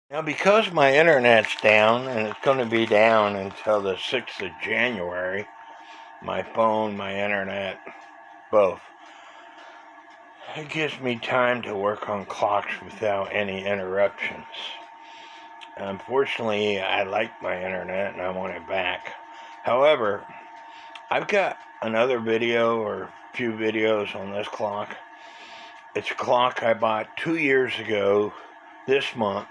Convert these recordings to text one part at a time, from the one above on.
Now, because my internet's down, and it's going to be down until the 6th of January, my phone, my internet, both, it gives me time to work on clocks without any interruptions. Unfortunately, I like my internet and I want it back. However, I've got another video or a few videos on this clock. It's a clock I bought 2 years ago this month.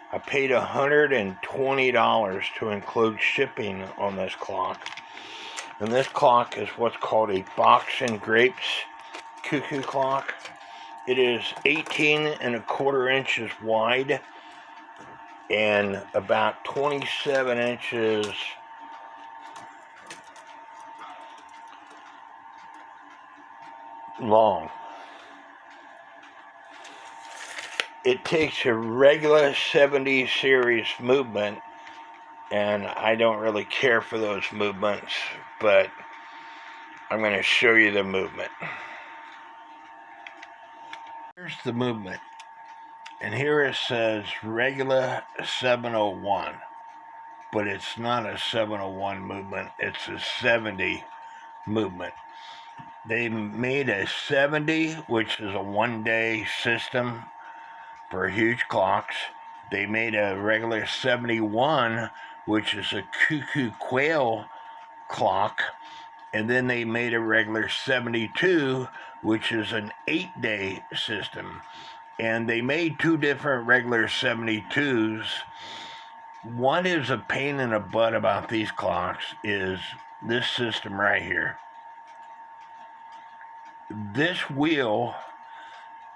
I paid $120 to include shipping on this clock. And this clock is what's called a box and grapes cuckoo clock. It is 18 1/4 inches wide and about 27 inches long. It takes a Regula 70 series movement, and I don't really care for those movements, but I'm going to show you the movement. Here's the movement, and here it says Regula 701, but it's not a 701 movement, it's a 70 movement. They made a 70, which is a one-day system for huge clocks. They made a regular 71, which is a cuckoo quail clock. And then they made a regular 72, which is an 8-day system. And they made two different regular 72s. One is a pain in the butt about these clocks is this system right here. This wheel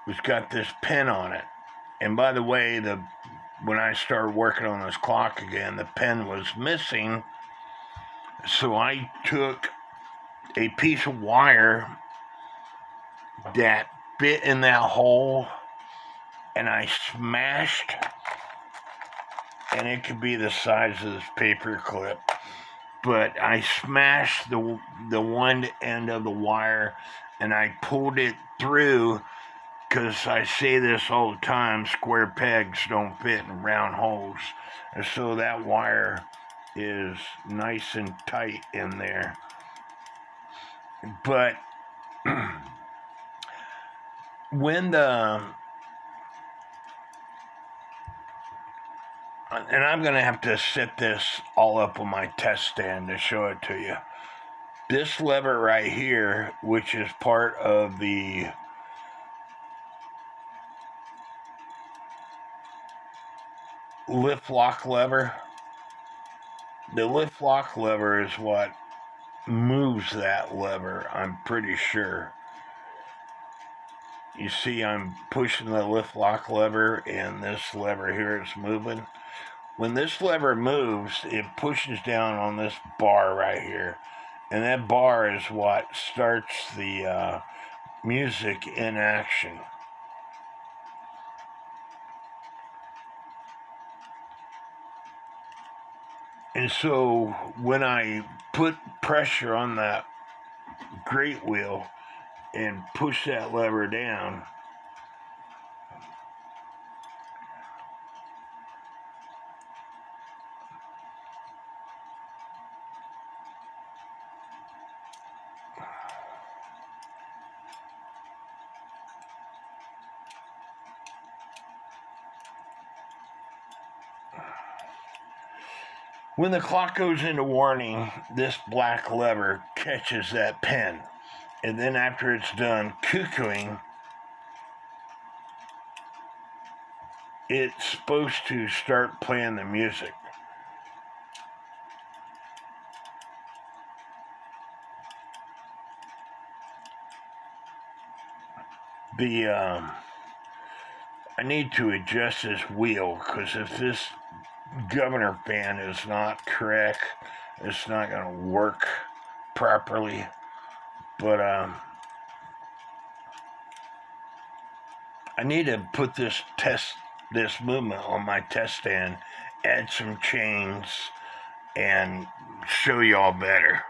has got this pin on it. And by the way, when I started working on this clock again, the pin was missing. So I took a piece of wire that fit in that hole and I smashed, and it could be the size of this paper clip, but I smashed the one end of the wire and I pulled it through. Because I say this all the time, square pegs don't fit in round holes. And so that wire is nice and tight in there. But when and I'm going to have to set this all up on my test stand to show it to you. This lever right here, which is part of the lift lock lever. The lift lock lever is what moves that lever, I'm pretty sure. You see I'm pushing the lift lock lever and this lever here is moving. When this lever moves, it pushes down on this bar right here. And that bar is what starts the music in action. And so when I put pressure on that grate wheel and push that lever down, when the clock goes into warning, this black lever catches that pin. And then after it's done cuckooing, it's supposed to start playing the music. I need to adjust this wheel, because if this governor fan is not correct, it's not going to work properly. But I need to put this movement on my test stand, add some chains, and show y'all better.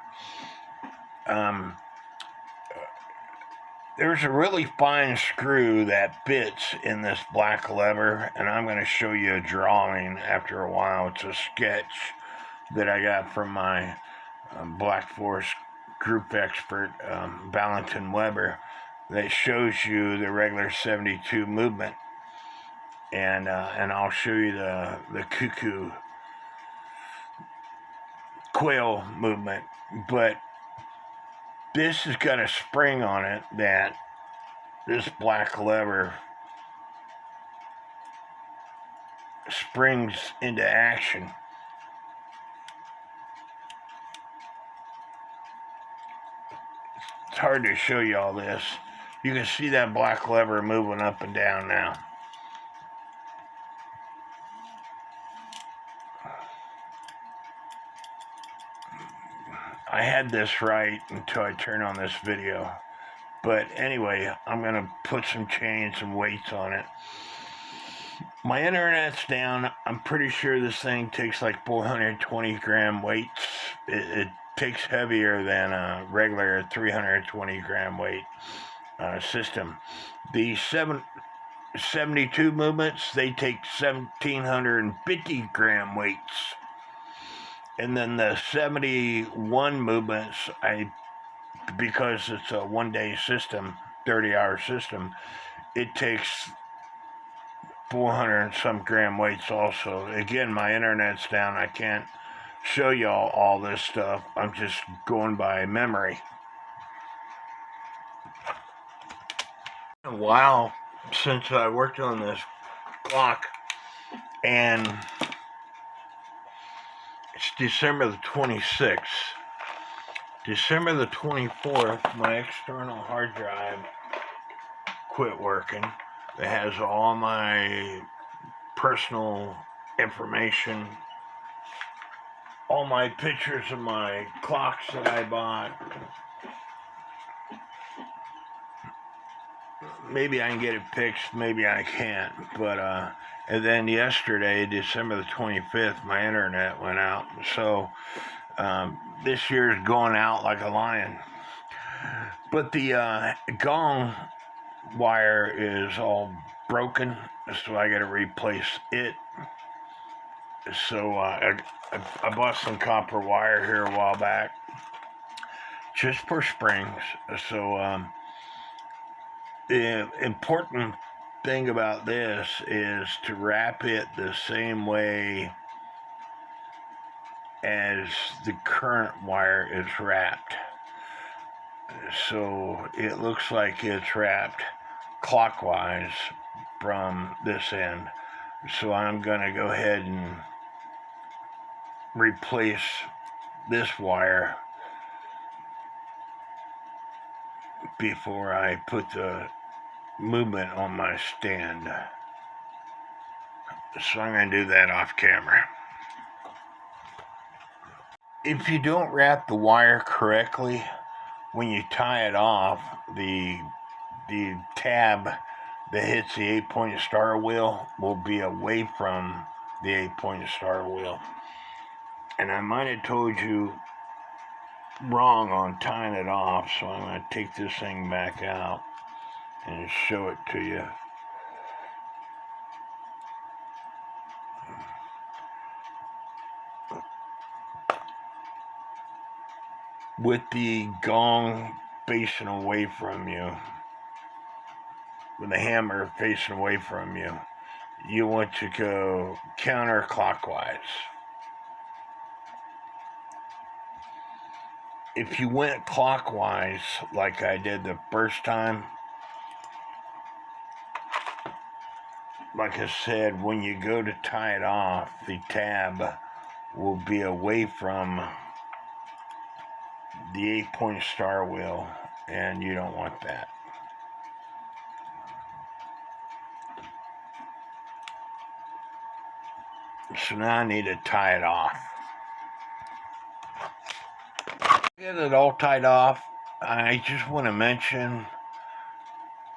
there's a really fine screw that fits in this black lever, and I'm going to show you a drawing after a while. It's a sketch that I got from my Black Forest group expert, Valentin Weber, that shows you the regular 72 movement, and I'll show you the cuckoo quail movement. But this has got a spring on it that this black lever springs into action. It's hard to show you all this. You can see that black lever moving up and down now. I had this right until I turned on this video. But anyway, I'm going to put some chains and weights on it. My internet's down. I'm pretty sure this thing takes like 420 gram weights. It takes heavier than a regular 320 gram weight system. The 72 movements, they take 1,750 gram weights. And then the 71 movements, because it's a 1-day system, 30-hour system, it takes 400 and some gram weights also. Again, my internet's down. I can't show y'all all this stuff. I'm just going by memory. A while since I worked on this clock, and it's December the 26th. December the 24th, my external hard drive quit working. It has all my personal information, all my pictures of my clocks that I bought. Maybe I can get it fixed, maybe I can't. But and then yesterday, December the 25th, my internet went out. So this year's going out like a lion. But the gong wire is all broken, so I got to replace it. So I bought some copper wire here a while back, just for springs. So the important thing about this is to wrap it the same way as the current wire is wrapped. So it looks like it's wrapped clockwise from this end. So I'm going to go ahead and replace this wire before I put the movement on my stand. So I'm going to do that off camera. If you don't wrap the wire correctly, when you tie it off, the tab that hits the 8-point star wheel will be away from the 8-point star wheel. And I might have told you wrong on tying it off, so I'm going to take this thing back out and show it to you. With the gong facing away from you, with the hammer facing away from you, you want to go counterclockwise. If you went clockwise, like I did the first time, like I said, when you go to tie it off, the tab will be away from the 8-point star wheel, and you don't want that. So now I need to tie it off. Get it all tied off. I just want to mention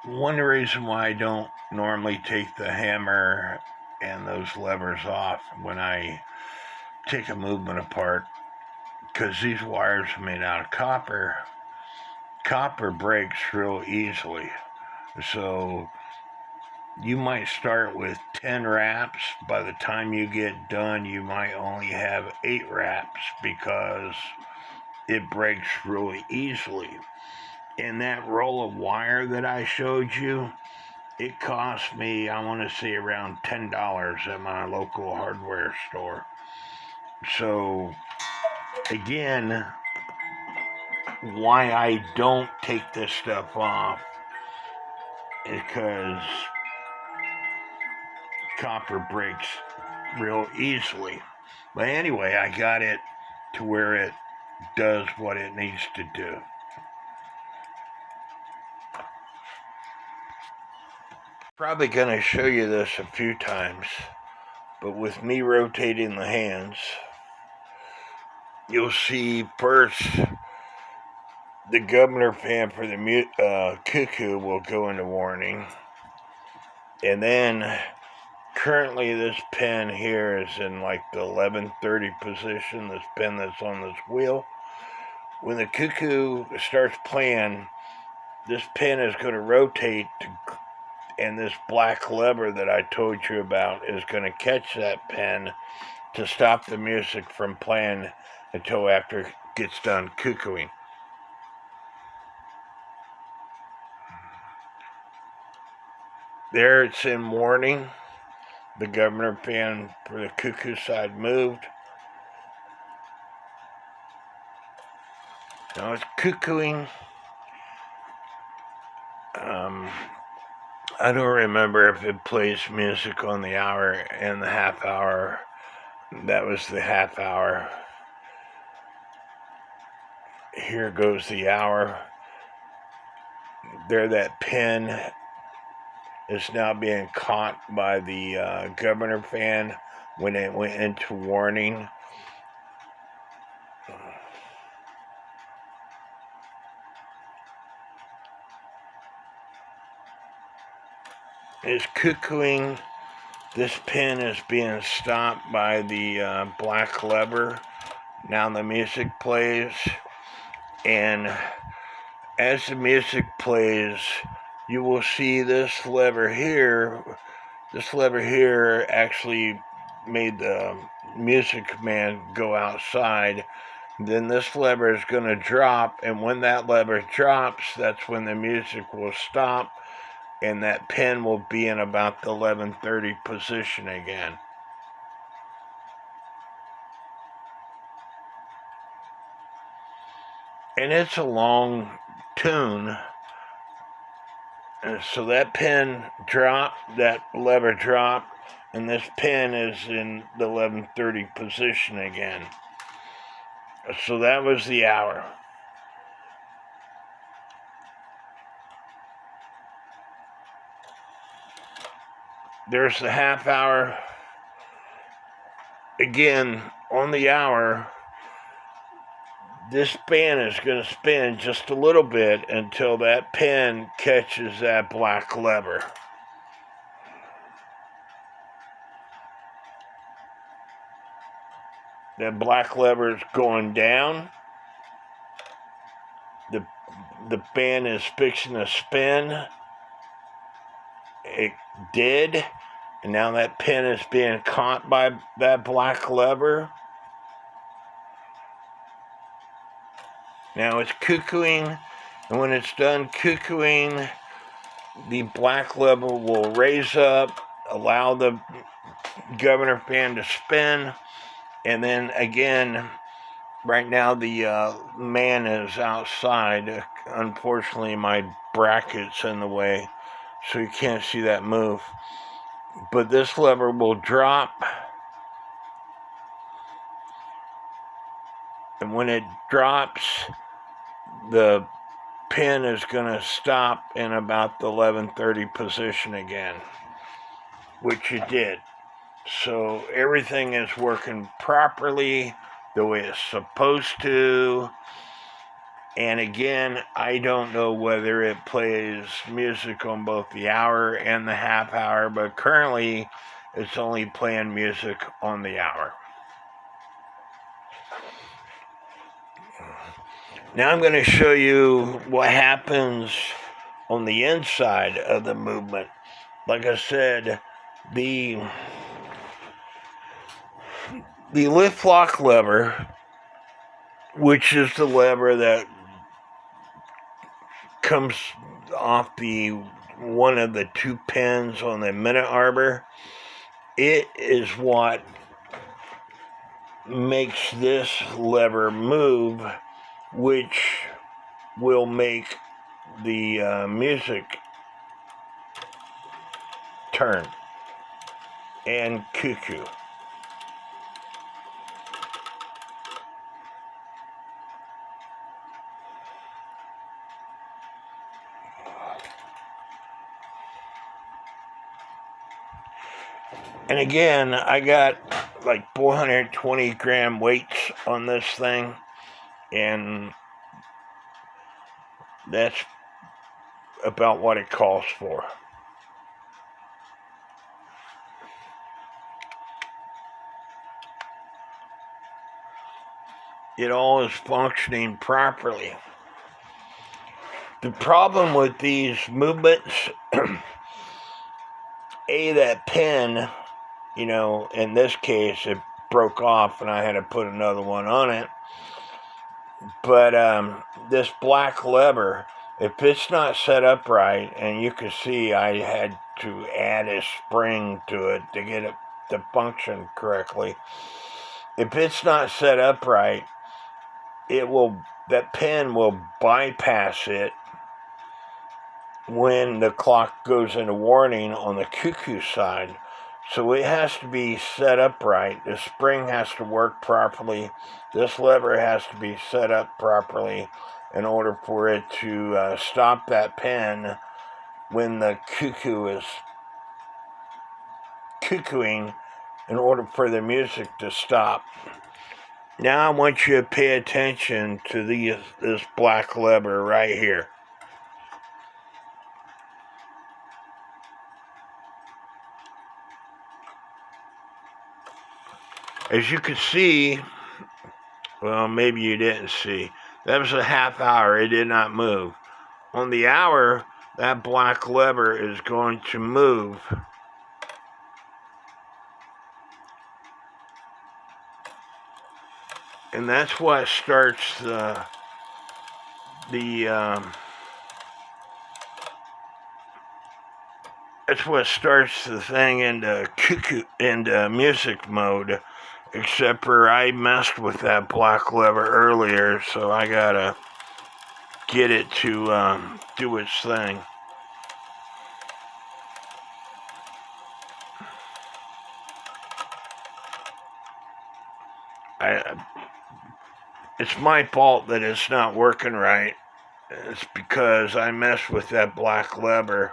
one reason why I don't normally take the hammer and those levers off when I take a movement apart, because these wires are made out of copper, copper breaks real easily. So you might start with 10 wraps. By the time you get done, you might only have 8 wraps because it breaks really easily. And that roll of wire that I showed you, it cost me, I want to say, around $10 at my local hardware store. So, again, why I don't take this stuff off is because copper breaks real easily. But anyway, I got it to where it does what it needs to do. Probably going to show you this a few times, but with me rotating the hands, you'll see first the governor fan for the cuckoo will go into warning, and then currently this pin here is in like the 11:30 position, this pin that's on this wheel. When the cuckoo starts playing, this pin is going to rotate and this black lever that I told you about is going to catch that pin to stop the music from playing until after it gets done cuckooing. There it's in warning. The governor fan for the cuckoo side moved. Now it's cuckooing. I don't remember if it plays music on the hour and the half hour. That was the half hour. Here goes the hour. There, that pin is now being caught by the governor fan when it went into warning. It's cuckooing. This pin is being stopped by the black lever. Now the music plays, and as the music plays, you will see this lever here. This lever here actually made the music man go outside. Then this lever is going to drop, and when that lever drops, that's when the music will stop, and that pin will be in about the 11:30 position again. And it's a long tune. And so that pin dropped, that lever dropped, and this pin is in the 11:30 position again. So that was the hour. There's the half hour. Again, on the hour, this band is going to spin just a little bit until that pin catches that black lever. That black lever is going down. The band is fixing to spin. It did, and now that pin is being caught by that black lever. Now it's cuckooing, and when it's done cuckooing, the black lever will raise up, allow the governor fan to spin, and then again, right now the man is outside. Unfortunately, my bracket's in the way, so you can't see that move. But this lever will drop, and when it drops, the pin is going to stop in about the 11:30 position again, which it did. So everything is working properly the way it's supposed to. And again, I don't know whether it plays music on both the hour and the half hour, but currently it's only playing music on the hour. Now I'm going to show you what happens on the inside of the movement. Like I said, the lift lock lever, which is the lever that comes off the one of the two pins on the minute arbor, it is what makes this lever move, which will make the music turn and cuckoo. And again, I got like 420 gram weights on this thing, and that's about what it calls for. It all is functioning properly. The problem with these movements, that pin, in this case, it broke off and I had to put another one on it. But this black lever, if it's not set up right, and you can see I had to add a spring to it to get it to function correctly. If it's not set up right, that pin will bypass it when the clock goes into warning on the cuckoo side. So it has to be set up right. The spring has to work properly. This lever has to be set up properly in order for it to stop that pin when the cuckoo is cuckooing, in order for the music to stop. Now I want you to pay attention to this black lever right here. As you can see, well, maybe you didn't see, that was a half hour. It did not move. On the hour, that black lever is going to move. And that's what starts that's what starts the thing into music mode. Except for I messed with that black lever earlier, so I gotta get it to do its thing. It's my fault that it's not working right. It's because I messed with that black lever,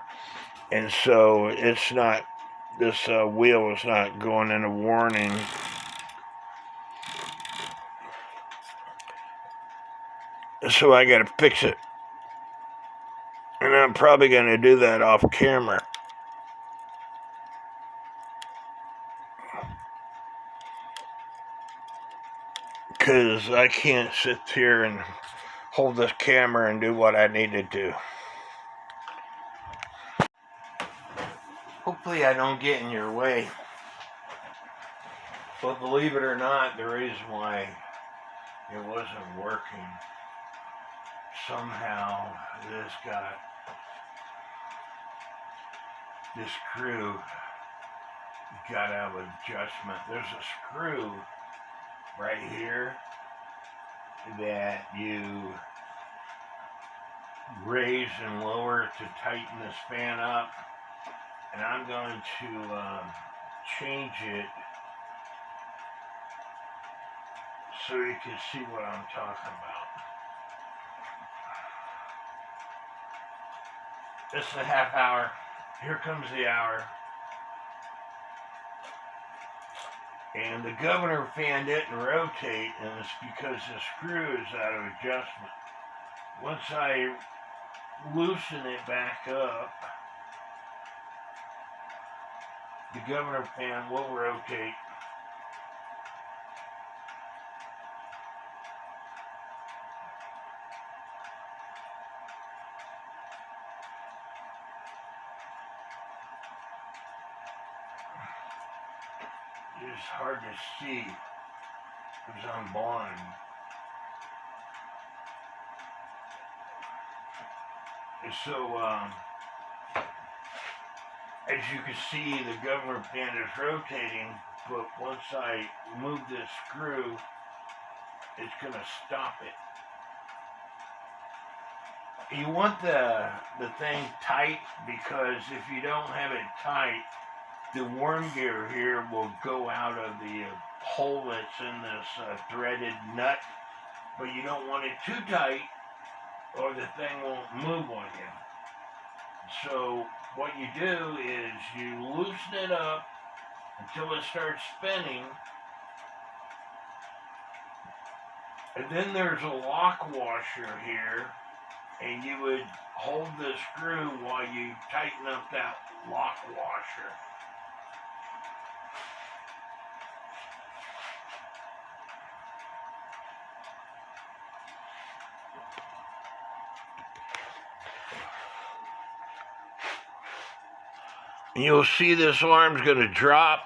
and so it's not. This wheel is not going into warning. So I gotta fix it. And I'm probably gonna do that off camera. Because I can't sit here and hold this camera and do what I need to do. Hopefully I don't get in your way. But believe it or not, the reason why it wasn't working, somehow this screw got out of adjustment. There's a screw right here that you raise and lower to tighten this fan up, and I'm going to change it so you can see what I'm talking about. This is a half hour. Here comes the hour. And the governor fan didn't rotate, and it's because the screw is out of adjustment. Once I loosen it back up, the governor fan will rotate. It's hard to see because I'm blind. And so, as you can see, the governor pin is rotating, but once I move this screw, it's going to stop it. You want the thing tight, because if you don't have it tight, the worm gear here will go out of the hole that's in this threaded nut, but you don't want it too tight or the thing won't move on you. So what you do is you loosen it up until it starts spinning, and then there's a lock washer here, and you would hold the screw while you tighten up that lock washer. And you'll see this arm's going to drop,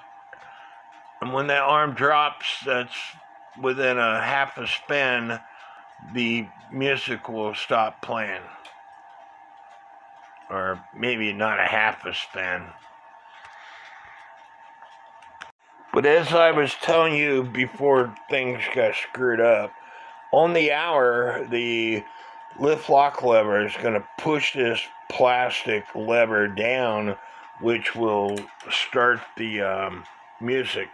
and when that arm drops, that's within a half a spin, the music will stop playing. Or maybe not a half a spin. But as I was telling you before things got screwed up, on the hour, the lift lock lever is going to push this plastic lever down, which will start the music.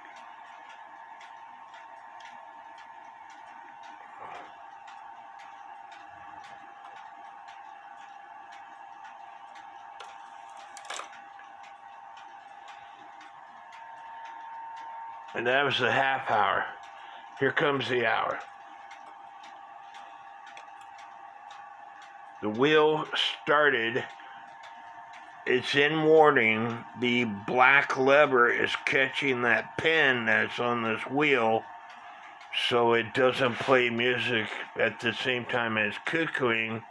And that was the half hour. Here comes the hour. The wheel started. It's in warning. The black lever is catching that pin that's on this wheel, so it doesn't play music at the same time as cuckooing.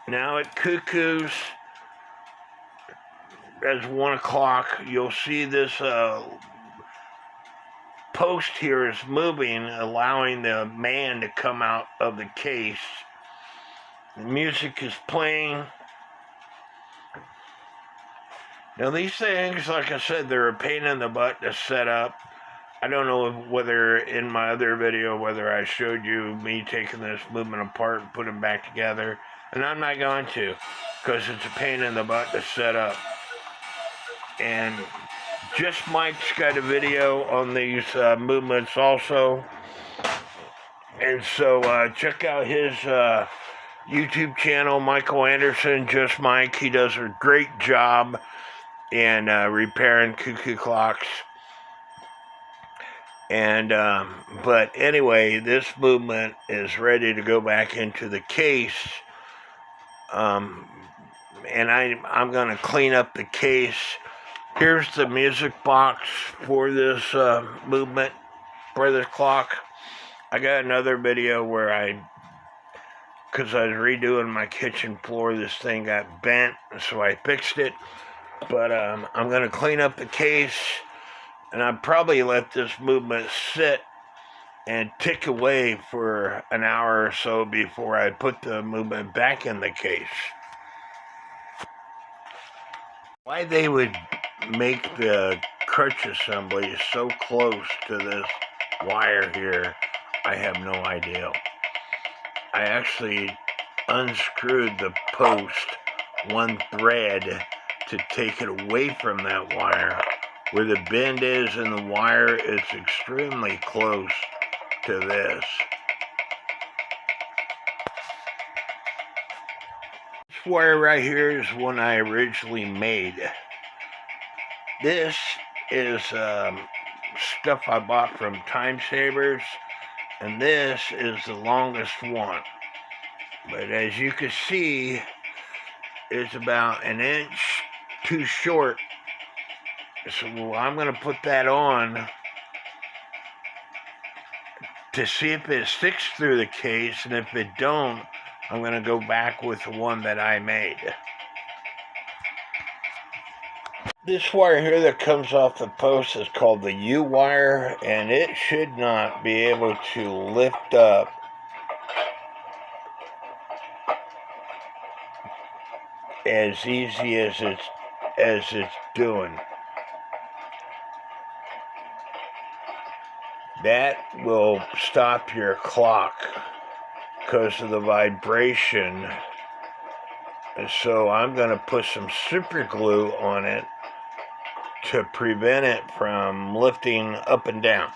Now it cuckoos as 1 o'clock. You'll see this post here is moving, allowing the man to come out of the case. The music is playing. Now these things, like I said, they're a pain in the butt to set up. I don't know whether in my other video, whether I showed you me taking this movement apart and putting it back together. And I'm not going to, because it's a pain in the butt to set up. And Just Mike's got a video on these movements also. And so check out his YouTube channel, Michael Anderson, Just Mike. He does a great job in repairing cuckoo clocks. And but anyway, this movement is ready to go back into the case. And I'm going to clean up the case. Here's the music box for this movement, for this clock. I got another video where because I was redoing my kitchen floor, this thing got bent, so I fixed it. But I'm going to clean up the case, and I'd probably let this movement sit and tick away for an hour or so before I put the movement back in the case. Why they would make the crutch assembly so close to this wire here, I have no idea. I actually unscrewed the post one thread to take it away from that wire. Where the bend is in the wire, it's extremely close to this. This wire right here is one I originally made. This is stuff I bought from Time Savers, and this is the longest one. But as you can see, it's about an inch too short. So I'm going to put that on to see if it sticks through the case, and if it don't, I'm going to go back with the one that I made. This wire here that comes off the post is called the U wire, and it should not be able to lift up as easy as it's doing. That will stop your clock because of the vibration. And so I'm going to put some super glue on it to prevent it from lifting up and down.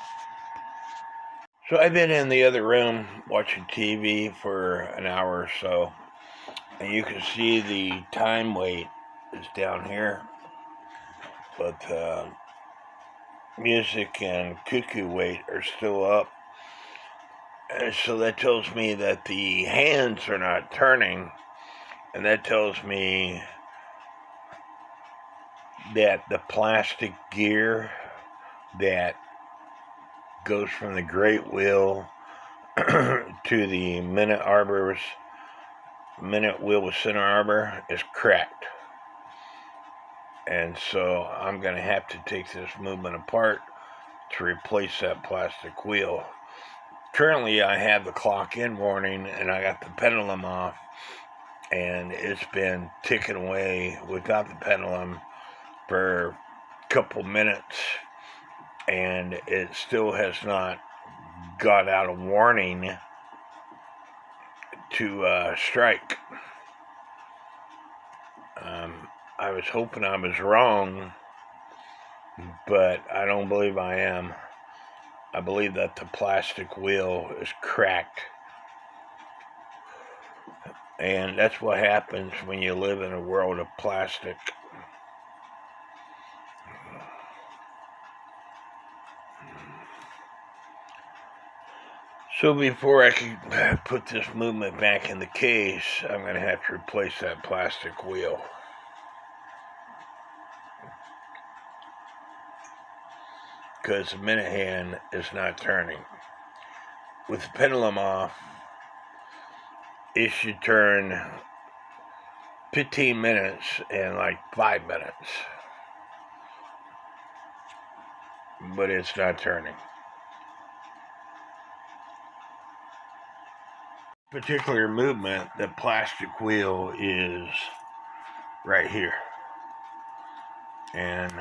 So I've been in the other room watching TV for an hour or so, and you can see the time weight is down here, but music and cuckoo weight are still up. And so that tells me that the hands are not turning, and that tells me that the plastic gear that goes from the great wheel to the minute wheel with center arbor is cracked. And so I'm going to have to take this movement apart to replace that plastic wheel. Currently I have the clock in warning, and I got the pendulum off, and it's been ticking away without the pendulum for a couple minutes, and it still has not got out a warning to strike. I was hoping I was wrong, but I don't believe I am. I believe that the plastic wheel is cracked. And that's what happens when you live in a world of plastic. So before I can put this movement back in the case, I'm going to have to replace that plastic wheel. Because the minute hand is not turning. With the pendulum off, it should turn 15 minutes in like 5 minutes. But it's not turning. Particular movement, the plastic wheel is right here. And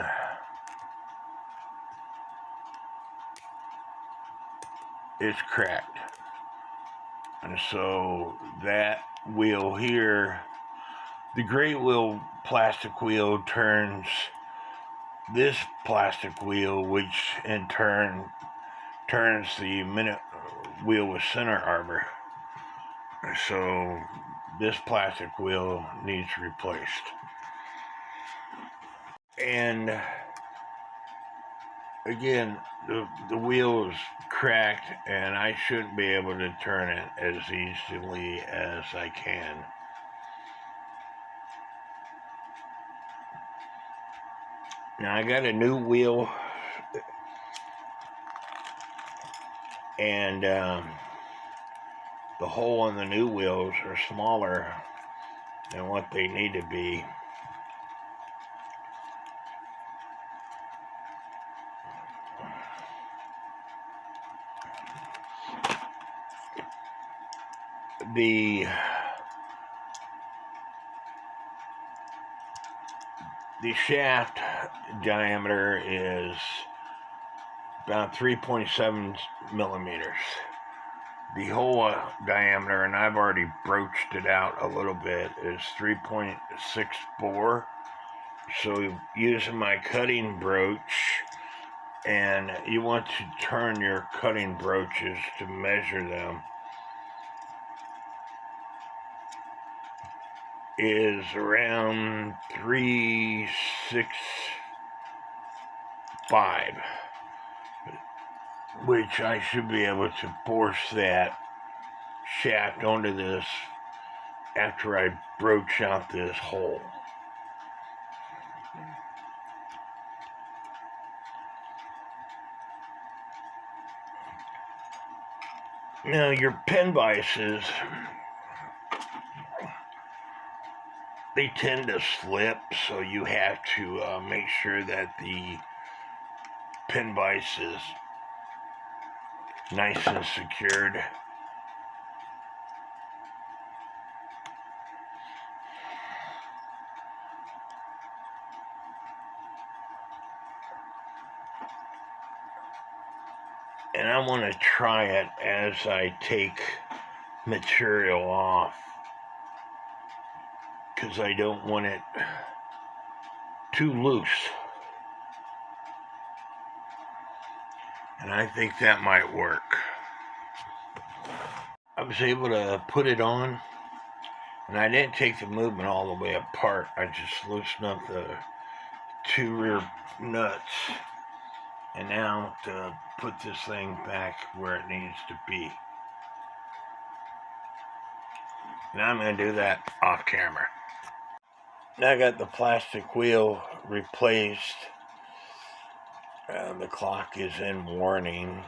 it's cracked. And so that wheel here, the great wheel plastic wheel turns this plastic wheel, which in turn turns the minute wheel with center arbor. So this plastic wheel needs replaced. And again, the wheel is cracked, and I shouldn't be able to turn it as easily as I can. Now I got a new wheel, and the hole on the new wheels are smaller than what they need to be. The shaft diameter is about 3.7 millimeters. The hole diameter, and I've already broached it out a little bit, is 3.64. So using my cutting broach, and you want to turn your cutting broaches to measure them, is around 365, which I should be able to force that shaft onto this after I broach out this hole. Now your pen vices they tend to slip, so you have to make sure that the pin vise is nice and secured. And I want to try it as I take material off, because I don't want it too loose. And I think that might work. I was able to put it on, and I didn't take the movement all the way apart. I just loosened up the two rear nuts. And now to put this thing back where it needs to be. And I'm going to do that off camera. Now I got the plastic wheel replaced. The clock is in warning.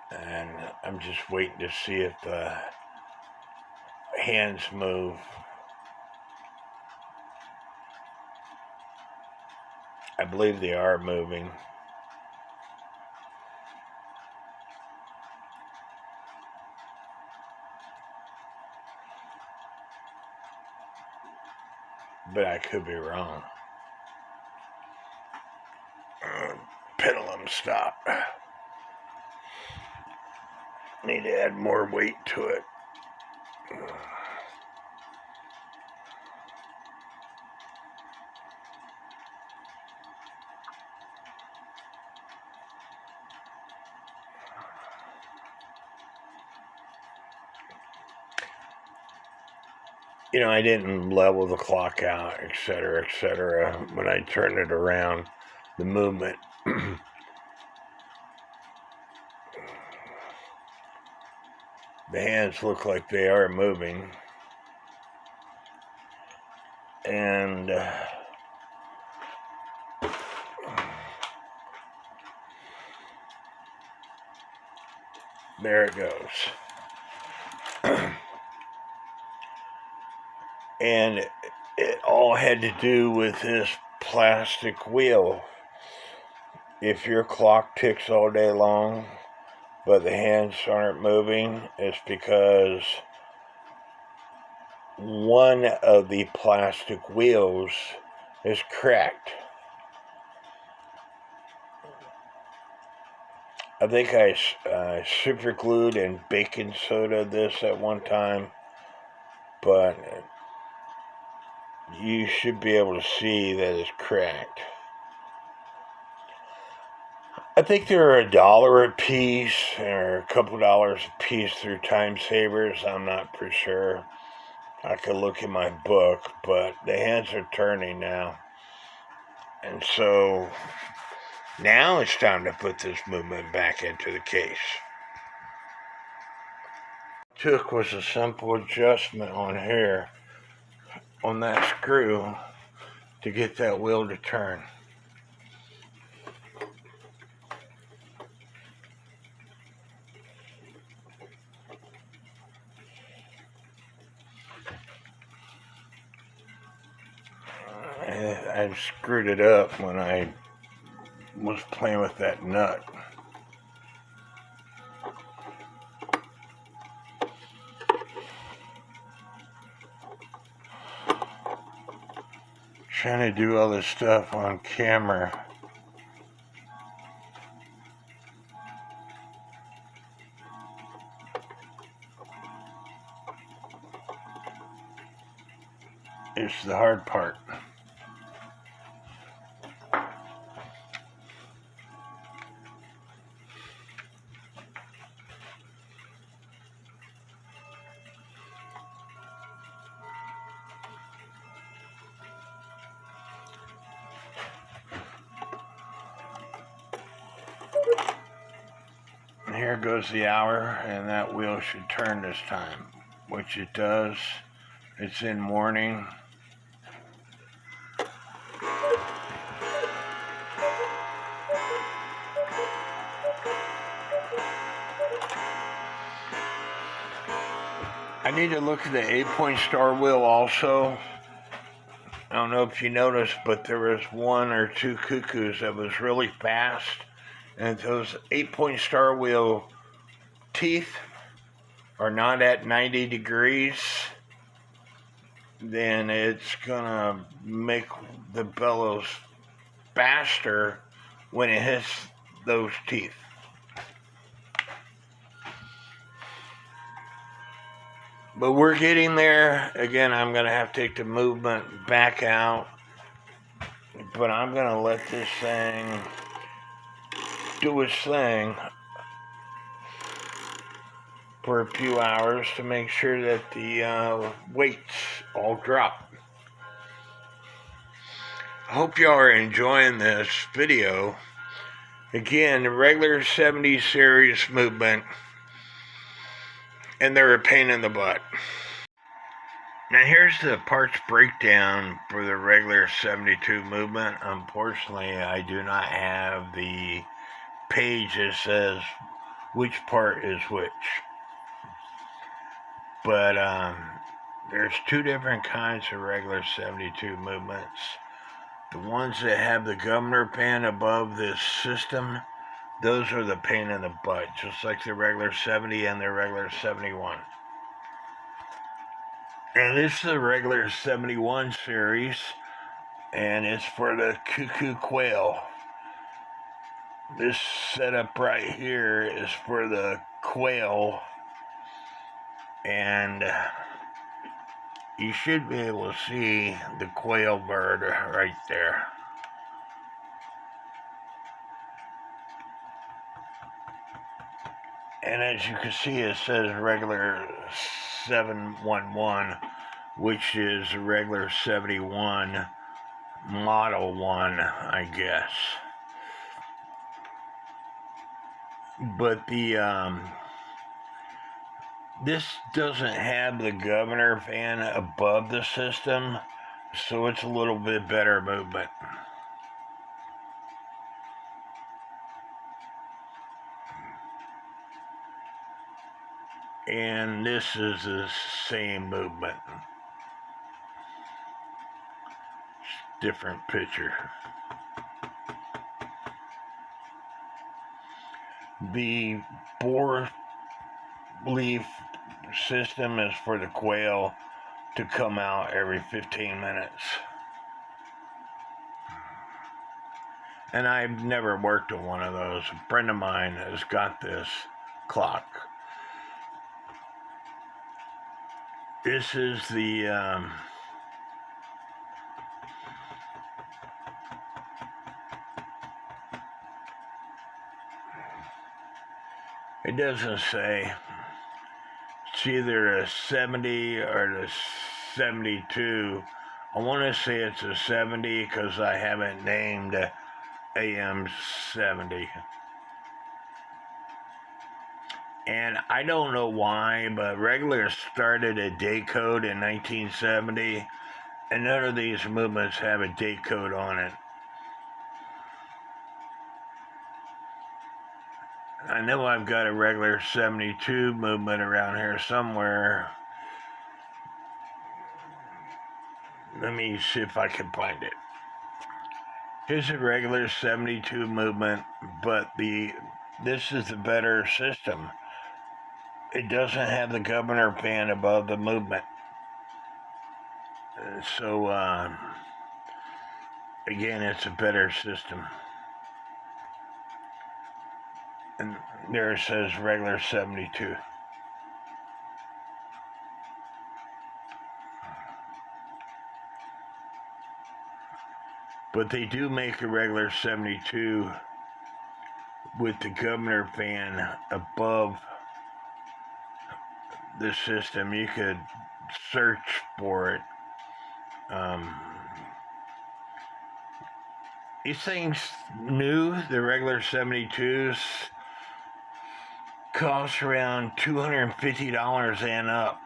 And I'm just waiting to see if the hands move. I believe they are moving. But I could be wrong. Pendulum stop. Need to add more weight to it. You know, I didn't level the clock out, etc. When I turned it around, the movement. The hands look like they are moving. And there it goes. And it all had to do with this plastic wheel. If your clock ticks all day long, but the hands aren't moving, it's because one of the plastic wheels is cracked. I think I super glued and baking soda this at one time, but you should be able to see that it's cracked. I think they're $1 a piece or a couple dollars a piece through Time Savers. I'm not for sure. I could look in my book, but the hands are turning now. And so now it's time to put this movement back into the case. Took was a simple adjustment on here, on that screw, to get that wheel to turn. I screwed it up when I was playing with that nut. Trying to do all this stuff on camera. It's the hard part. And here goes the hour, and that wheel should turn this time, which it does. It's in warning. I need to look at the 8-point star wheel also. I don't know if you noticed, but there was 1 or 2 cuckoos that was really fast. And if those 8-point star wheel teeth are not at 90 degrees, then it's gonna make the bellows faster when it hits those teeth. But we're getting there. Again, I'm gonna have to take the movement back out, but I'm gonna let this thing do its thing for a few hours to make sure that the weights all drop. I hope y'all are enjoying this video. Again, the regular 70 series movement, and they're a pain in the butt. Now here's the parts breakdown for the regular 72 movement. Unfortunately, I do not have the page that says which part is which. But there's 2 different kinds of regular 72 movements. The ones that have the governor pin above this system, those are the pain in the butt, just like the regular 70 and the regular 71. And this is the regular 71 series, and it's for the cuckoo quail. This setup right here is for the quail, and you should be able to see the quail bird right there. And as you can see, it says regular 711, which is regular 71 model 1, I guess. But this doesn't have the governor fan above the system, so it's a little bit better movement. And this is the same movement. Different picture. The 4-leaf system is for the quail to come out every 15 minutes. And I've never worked on one of those. A friend of mine has got this clock. This is the it doesn't say. It's either a 70 or the 72. I want to say it's a 70 because I haven't named AM 70. And I don't know why, but regular started a date code in 1970, and none of these movements have a date code on it. I know I've got a regular 72 movement around here somewhere. Let me see if I can find it. Here's a regular 72 movement, but this is the better system. It doesn't have the governor fan above the movement. So, again, it's a better system. And there it says regular 72. But they do make a regular 72 with the governor fan above the system. You could search for it. These things new, the regular 72s, cost around $250 and up,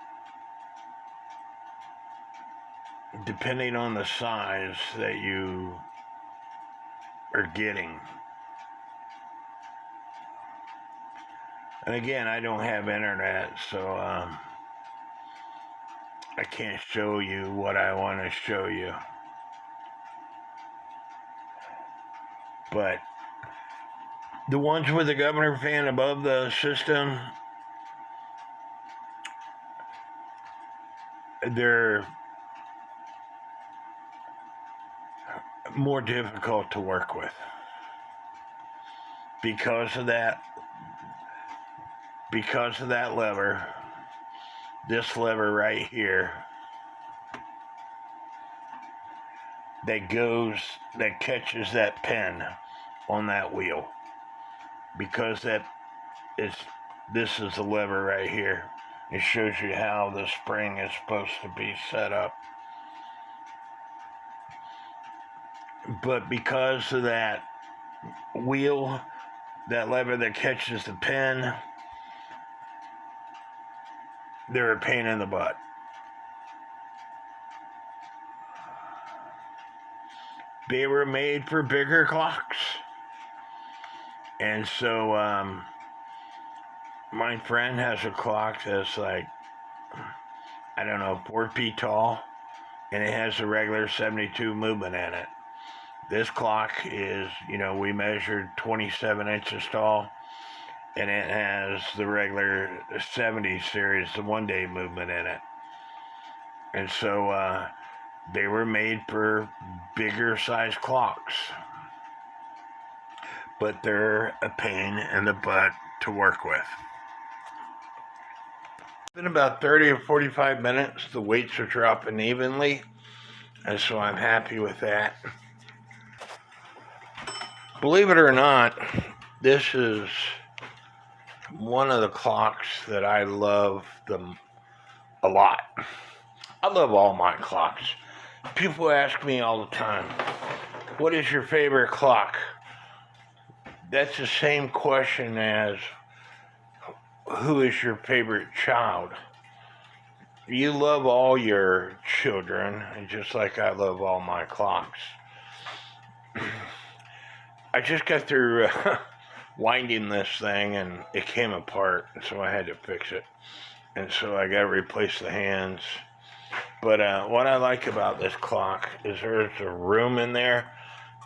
depending on the size that you are getting. And again, I don't have internet, so I can't show you what I want to show you. But the ones with the governor fan above the system, they're more difficult to work with. Because of that lever, this lever right here, that catches that pin on that wheel, because this is the lever right here. It shows you how the spring is supposed to be set up. But because of that wheel, that lever that catches the pin, they're a pain in the butt. They were made for bigger clocks. And so, my friend has a clock that's like, I don't know, 4 feet tall, and it has a regular 72 movement in it. This clock is, we measured 27 inches tall, and it has the regular 70 series, the 1-day movement in it. And so, they were made for bigger size clocks. But they're a pain in the butt to work with. It's been about 30 or 45 minutes. The weights are dropping evenly, and so I'm happy with that. Believe it or not, this is one of the clocks that I love a lot. I love all my clocks. People ask me all the time, what is your favorite clock? That's the same question as, who is your favorite child? You love all your children, just like I love all my clocks. I just got through winding this thing, and it came apart, and so I had to fix it. And so I got to replace the hands. But what I like about this clock is there's a room in there,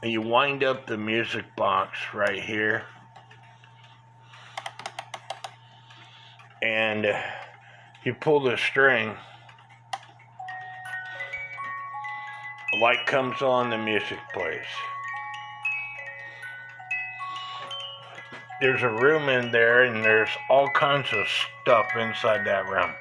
and you wind up the music box right here, and you pull the string, the light comes on, the music plays. There's a room in there, and there's all kinds of stuff inside that room.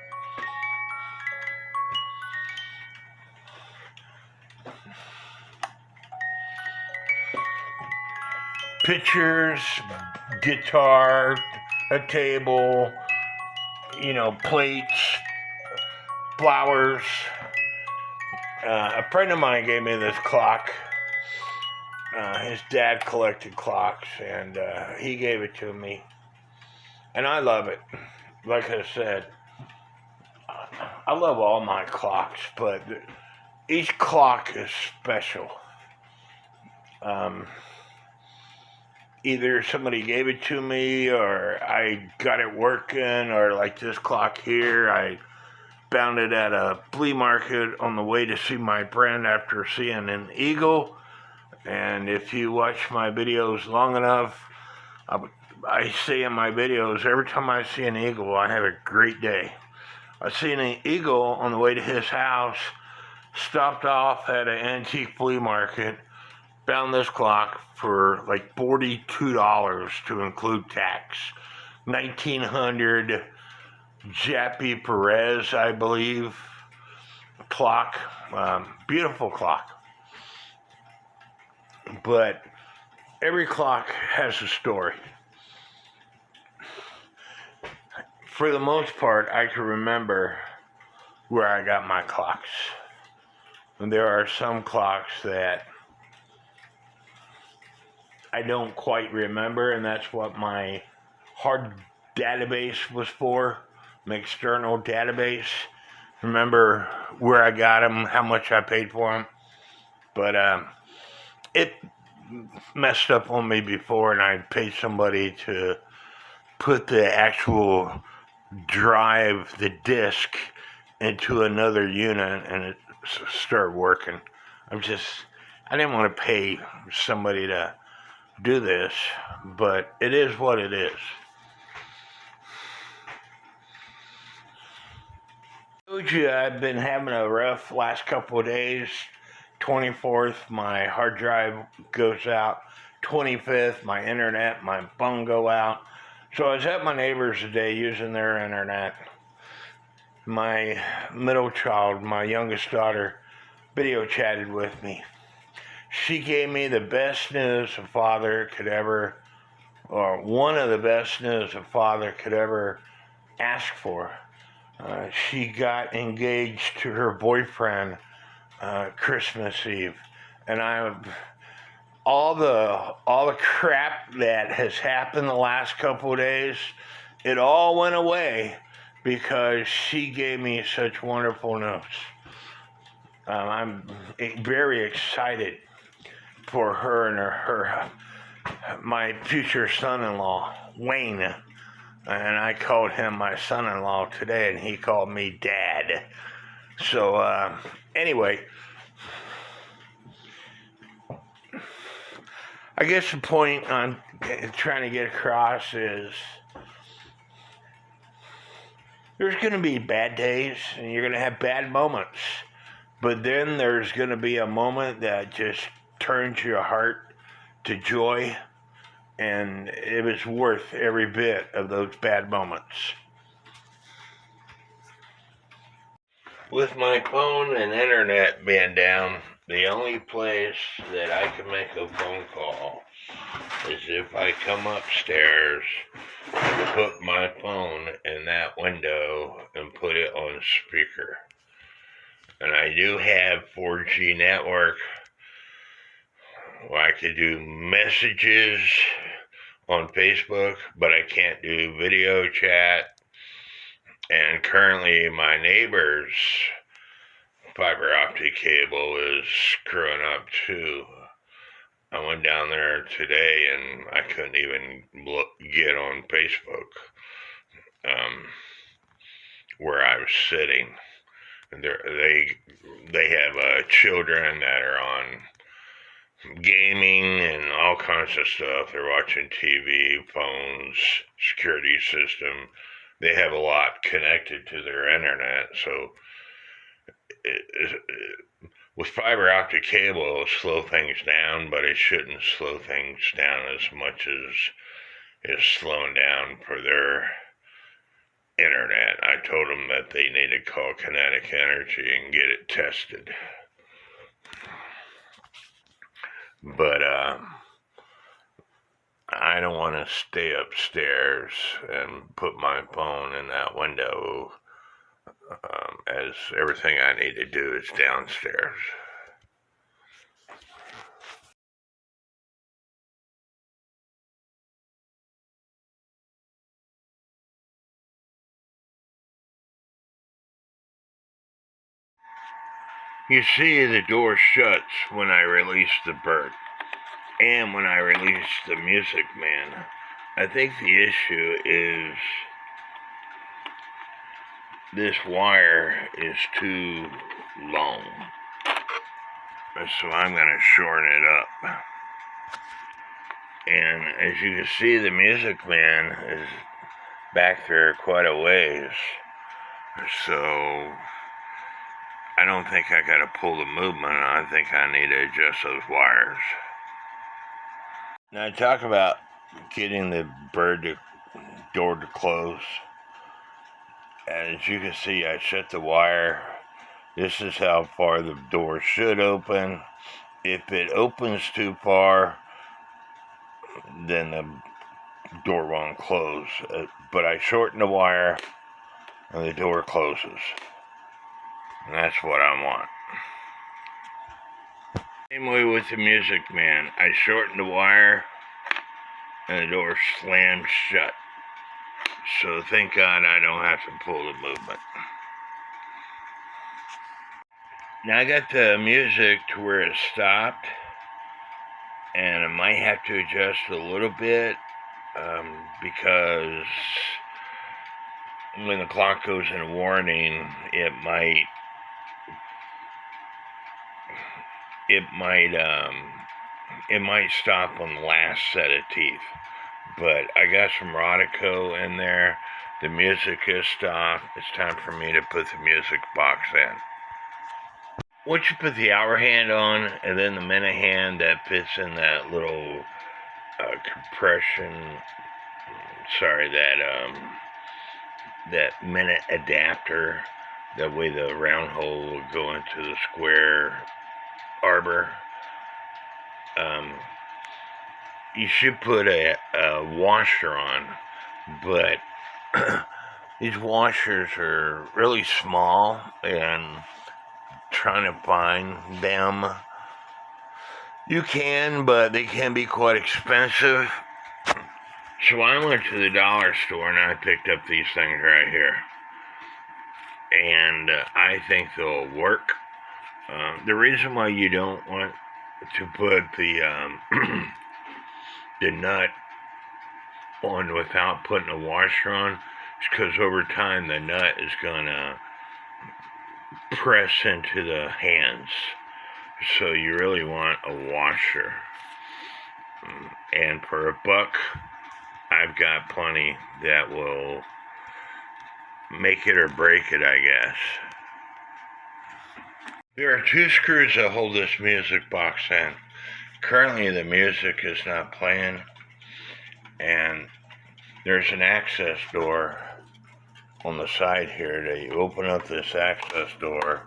Pictures, guitar, a table, plates, flowers. A friend of mine gave me this clock. His dad collected clocks, and he gave it to me. And I love it. Like I said, I love all my clocks, but each clock is special. Either somebody gave it to me, or I got it working, or like this clock here, I found it at a flea market on the way to see my friend after seeing an eagle. And if you watch my videos long enough, I say in my videos, every time I see an eagle, I have a great day. I seen an eagle on the way to his house, stopped off at an antique flea market, found this clock for like $42 to include tax. 1900 Jappy Perez, I believe, clock. Beautiful clock. But every clock has a story. For the most part, I can remember where I got my clocks. And there are some clocks that I don't quite remember, and that's what my hard database was for, my external database. Remember where I got them, how much I paid for them. But it messed up on me before, and I paid somebody to put the actual drive, the disc, into another unit and it started working. I didn't want to pay somebody to do this, but it is what it is. I told you I've been having a rough last couple of days. 24th, my hard drive goes out. 25th, my internet, my phone go out. So I was at my neighbors today using their internet. My middle child, my youngest daughter, video chatted with me. She gave me the best news a father could ever, or one of the best news a father could ever ask for. She got engaged to her boyfriend Christmas Eve, and all the crap that has happened the last couple of days, it all went away because she gave me such wonderful news. I'm very excited for her and my future son-in-law, Wayne. And I called him my son-in-law today, and he called me Dad. So, anyway, I guess the point I'm trying to get across is there's going to be bad days, and you're going to have bad moments. But then there's going to be a moment that just turns your heart to joy, and it was worth every bit of those bad moments. With my phone and internet being down, the only place that I can make a phone call is if I come upstairs and put my phone in that window and put it on speaker. And I do have 4G network where I could do messages on Facebook, but I can't do video chat. And currently my neighbor's fiber optic cable is screwing up too. I went down there today and I couldn't even get on Facebook where I was sitting. They have children that are on gaming and all kinds of stuff. They're watching TV, phones, security system. They have a lot connected to their internet, so with fiber optic cable, it'll slow things down, but it shouldn't slow things down as much as it's slowing down for their internet. I told them that they need to call Kinetic Energy and get it tested. But I don't want to stay upstairs and put my phone in that window, as everything I need to do is downstairs. You see, the door shuts when I release the bird and when I release the Music Man. I think the issue is this wire is too long, so I'm going to shorten it up. And as you can see, the Music Man is back there quite a ways, so I don't think I got to pull the movement. I think I need to adjust those wires. Now, talk about getting the door to close. As you can see, I set the wire. This is how far the door should open. If it opens too far, then the door won't close. But I shorten the wire, and the door closes. And that's what I want. Same way with the Music Man. I shorten the wire, and the door slams shut. So thank God I don't have to pull the movement. Now I got the music to where it stopped, and I might have to adjust a little bit because when the clock goes in warning, it might it might um it might stop on the last set of teeth. But I got some Rodico in there. The music is stopped. It's time for me to put the music box in. Once you put the hour hand on, and then the minute hand that fits in that little compression, that minute adapter, that way the round hole will go into the square arbor. You should put a washer on, but these washers are really small, and trying to find them, you can, but they can be quite expensive. So I went to the dollar store and I picked up these things right here, and I think they'll work. The reason why you don't want to put the the nut on without putting a washer on is because over time the nut is gonna press into the hands. So you really want a washer. And for $1, I've got plenty that will make it or break it, I guess. There are 2 screws that hold this music box in. Currently the music is not playing, and there's an access door on the side here that you open up this access door,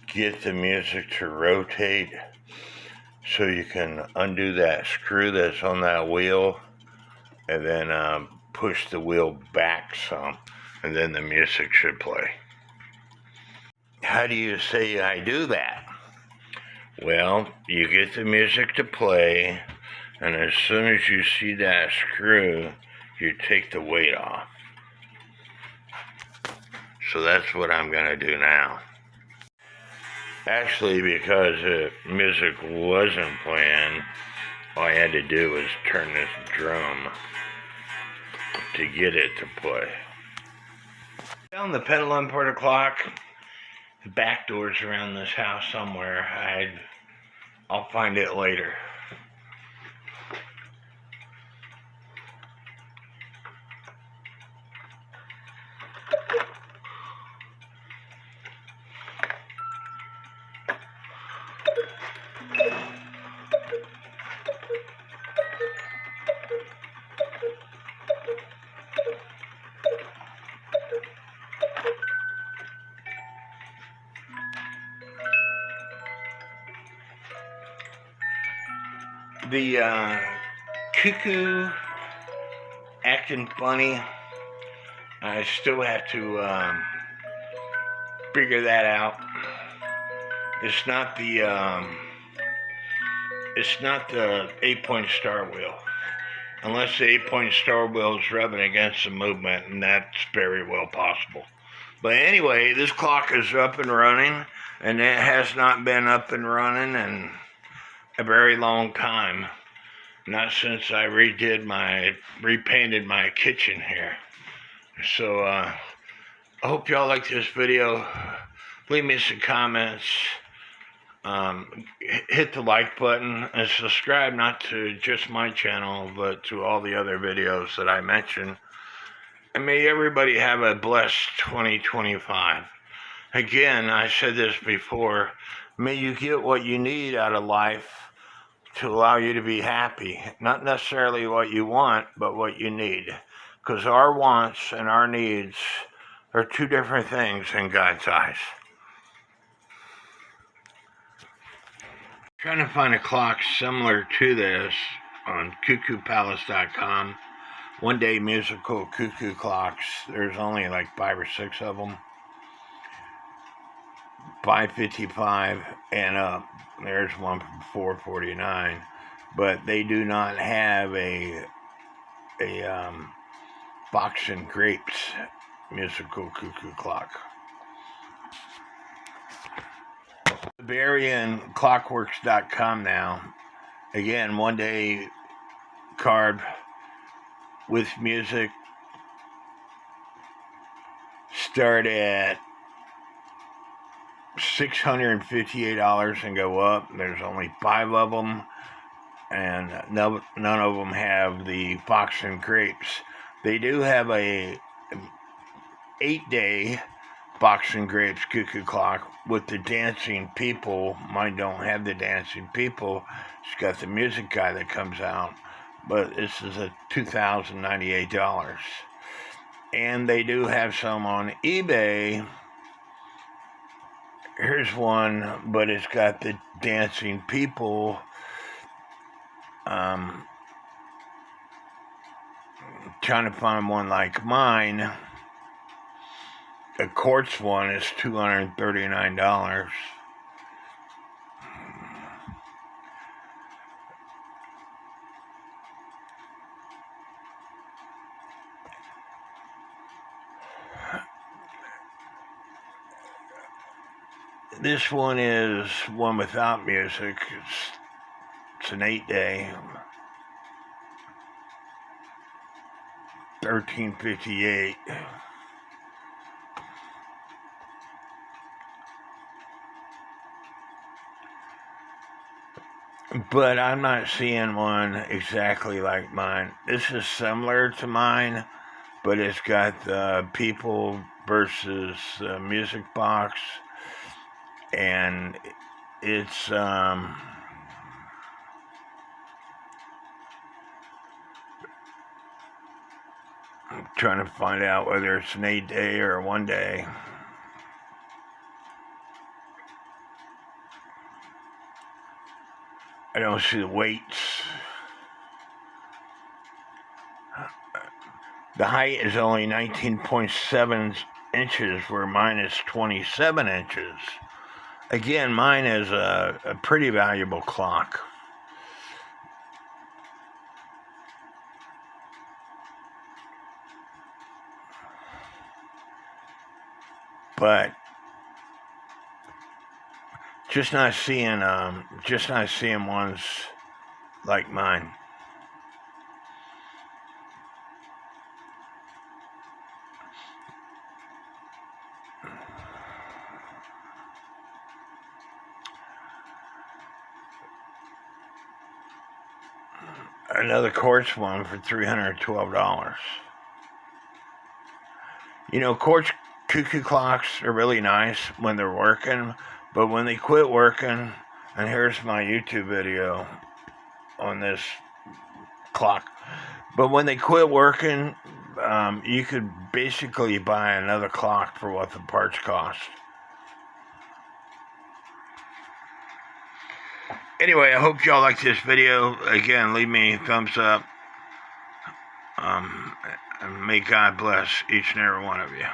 get the music to rotate so you can undo that screw that's on that wheel, and then push the wheel back some, and then the music should play. How do you say I do that? Well, you get the music to play, and as soon as you see that screw, you take the weight off. So that's what I'm going to do now. Actually, because the music wasn't playing, all I had to do was turn this drum to get it to play. Found the pendulum for the clock. The back door's around this house somewhere. I'll find it later. The cuckoo acting funny. I still have to figure that out. It's not the 8-point star wheel, unless the 8-point star wheel is rubbing against the movement, and that's very well possible. But anyway, this clock is up and running, and it has not been up and running in a very long time. Not since I repainted my kitchen here. So I hope y'all like this video. Leave me some comments. Hit the like button and subscribe, not to just my channel, but to all the other videos that I mentioned. And may everybody have a blessed 2025. Again, I said this before, may you get what you need out of life to allow you to be happy. Not necessarily what you want, but what you need. Because our wants and our needs are 2 different things in God's eyes. Trying to find a clock similar to this on cuckoopalace.com. One day musical cuckoo clocks. There's only like 5 or 6 of them. 555 and up. There's one from 449, but they do not have a box and grapes musical cuckoo clock. BarryandClockworks.com now. Again, one day card with music start at $658 and go up. There's only 5 of them, and none of them have the fox and grapes. They do have a 8-day fox and grapes cuckoo clock with the dancing people. Mine don't have the dancing people. It's got the music guy that comes out, but this is a $2,098. And they do have some on eBay. Here's one, but it's got the dancing people. Trying to find one like mine. The quartz one is $239. This one is one without music. It's an 8-day. $13.58. But I'm not seeing one exactly like mine. This is similar to mine, but it's got the people versus music box, and it's I'm trying to find out whether it's an 8-day or a 1-day. I don't see the weights. The height is only 19.7 inches, where mine is 27 inches. Again, mine is a pretty valuable clock. But just not seeing ones like mine. Another quartz one for $312. You know, quartz cuckoo clocks are really nice when they're working, but when they quit working, and here's my YouTube video on this clock, but when they quit working, you could basically buy another clock for what the parts cost. Anyway, I hope y'all like this video. Again, leave me a thumbs up. And may God bless each and every one of you.